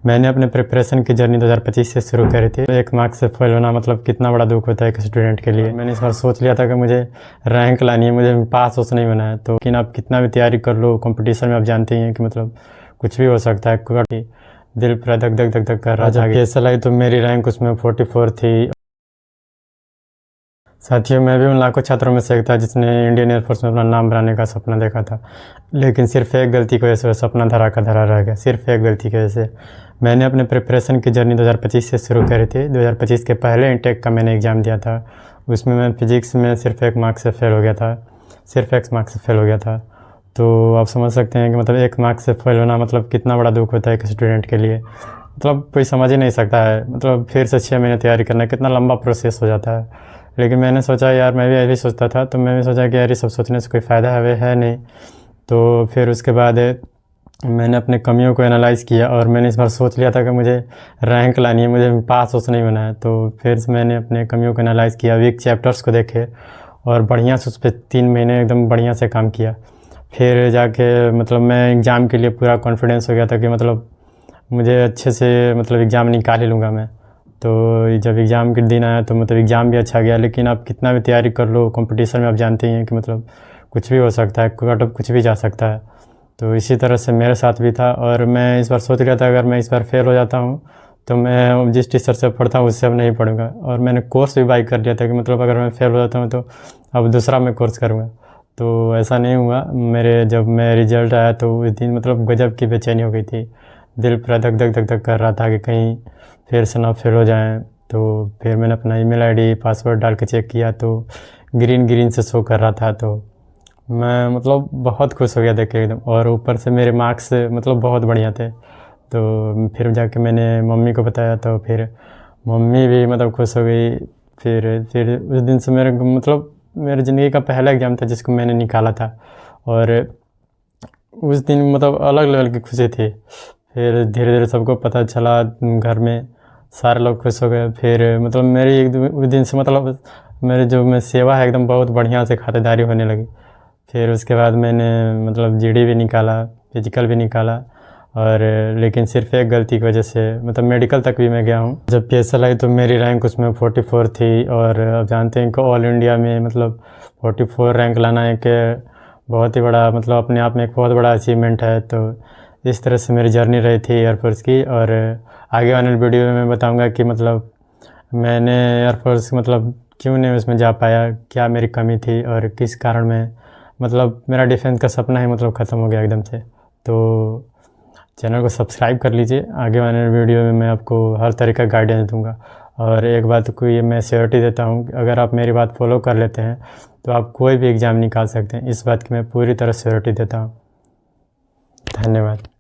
मैंने अपने प्रिपरेशन की जर्नी 2025 से शुरू करी थी। एक मार्क्स से फेल होना मतलब कितना बड़ा दुख होता है एक स्टूडेंट के लिए। मैंने इस बार सोच लिया था कि मुझे रैंक लानी है, मुझे पास उस नहीं बना है। तो लेकिन आप कितना भी तैयारी कर लो कंपटीशन में, आप जानते ही हैं कि मतलब कुछ भी हो सकता है। क्योंकि दिल पूरा धक धक धक धक कर रहा था। PSL आई तो मेरी रैंक उसमें 44 थी। साथियों, मैं भी उन लाखों छात्रों में से एक था जिसने इंडियन एयरफोर्स में अपना नाम बनाने का सपना देखा था, लेकिन सिर्फ एक गलती की वजह से वह सपना धरा का धरा रह गया। सिर्फ एक गलती की वजह से। मैंने अपने प्रिपरेशन की जर्नी 2025 से शुरू करी थी। 2025 के पहले इंटेक का मैंने एग्ज़ाम दिया था। उसमें मैं फिजिक्स में सिर्फ एक मार्क्स से फेल हो गया था। सिर्फ एक मार्क्स से फेल हो गया था। तो आप समझ सकते हैं कि मतलब एक मार्क्स से फेल होना मतलब कितना बड़ा दुख होता है एक स्टूडेंट के लिए। मतलब कोई समझ ही नहीं सकता है। मतलब फिर से 6 महीने तैयारी करना कितना लंबा प्रोसेस हो जाता है। लेकिन मैंने सोचा यार, मैं भी यही सोचता था, तो मैंने सोचा कि यार ये सब सोचने से कोई फ़ायदा है नहीं। तो फिर उसके बाद मैंने अपने कमियों को एनालाइज़ किया और मैंने इस बार सोच लिया था कि मुझे रैंक लानी है, मुझे पास उस नहीं बना है। तो फिर मैंने अपने कमियों को एनालाइज़ किया, वीक चैप्टर्स को देखे और बढ़िया से उस पर 3 महीने एकदम बढ़िया से काम किया। फिर जाके मतलब मैं एग्ज़ाम के लिए पूरा कॉन्फिडेंस हो गया था कि मतलब मुझे अच्छे से मतलब एग्ज़ाम निकाल ही लूँगा मैं। तो जब एग्ज़ाम के दिन आया तो मतलब एग्ज़ाम भी अच्छा गया। लेकिन आप कितना भी तैयारी कर लो कंपटीशन में, आप जानते ही हैं कि मतलब कुछ भी हो सकता है, कट ऑफ कुछ भी जा सकता है। तो इसी तरह से मेरे साथ भी था और मैं इस बार सोच लिया था अगर मैं इस बार फेल हो जाता हूँ तो मैं जिस टीचर से पढ़ता हूँ उससे अब नहीं पढ़ूँगा। और मैंने कोर्स भी बाय कर लिया था कि मतलब अगर मैं फेल हो जाता हूँ तो अब दूसरा मैं कोर्स करूँगा। तो ऐसा नहीं हुआ। जब मैं रिज़ल्ट आया तो उस दिन मतलब गजब की बेचैनी हो गई थी। दिल पूरा धक धक धक धक कर रहा था कि कहीं फिर से ना फेल हो जाएँ। तो फिर मैंने अपना ईमेल आईडी पासवर्ड डाल के चेक किया तो ग्रीन से शो कर रहा था। तो मैं मतलब बहुत खुश हो गया देख के एकदम। और ऊपर से मेरे मार्क्स मतलब बहुत बढ़िया थे। तो फिर जाके मैंने मम्मी को बताया तो फिर मम्मी भी मतलब खुश हो गई। फिर उस दिन से मेरे ज़िंदगी का पहला एग्ज़ाम था जिसको मैंने निकाला था। और उस दिन मतलब अलग लेवल की खुशी थी। फिर धीरे धीरे सबको पता चला, घर में सारे लोग खुश हो गए। फिर मतलब मेरी उस दिन से मतलब मेरी जो मैं सेवा है एकदम बहुत बढ़िया से खातिरदारी होने लगी। फिर उसके बाद मैंने मतलब GD भी निकाला, फिजिकल भी निकाला। और लेकिन सिर्फ एक गलती की वजह से मतलब मेडिकल तक भी मैं गया हूँ। जब PSL आई तो मेरी रैंक उसमें 44 थी। और अब जानते हैं कि ऑल इंडिया में मतलब 44 रैंक लाना एक बहुत ही बड़ा मतलब अपने आप में एक बहुत बड़ा अचीवमेंट है। तो इस तरह से मेरी जर्नी रही थी एयरफोर्स की। और आगे आने वाली वीडियो में मैं बताऊँगा कि मतलब मैंने एयरफोर्स मतलब क्यों नहीं उसमें जा पाया, क्या मेरी कमी थी और किस कारण मैं मतलब मेरा डिफेंस का सपना ही मतलब ख़त्म हो गया एकदम से। तो चैनल को सब्सक्राइब कर लीजिए। आगे वाले वीडियो में मैं आपको हर तरह का गाइडेंस दूंगा। और एक बात को ये मैं श्योरिटी देता हूँ, अगर आप मेरी बात फॉलो कर लेते हैं तो आप कोई भी एग्ज़ाम निकाल सकते हैं। इस बात की मैं पूरी तरह श्योरिटी देता हूँ। धन्यवाद।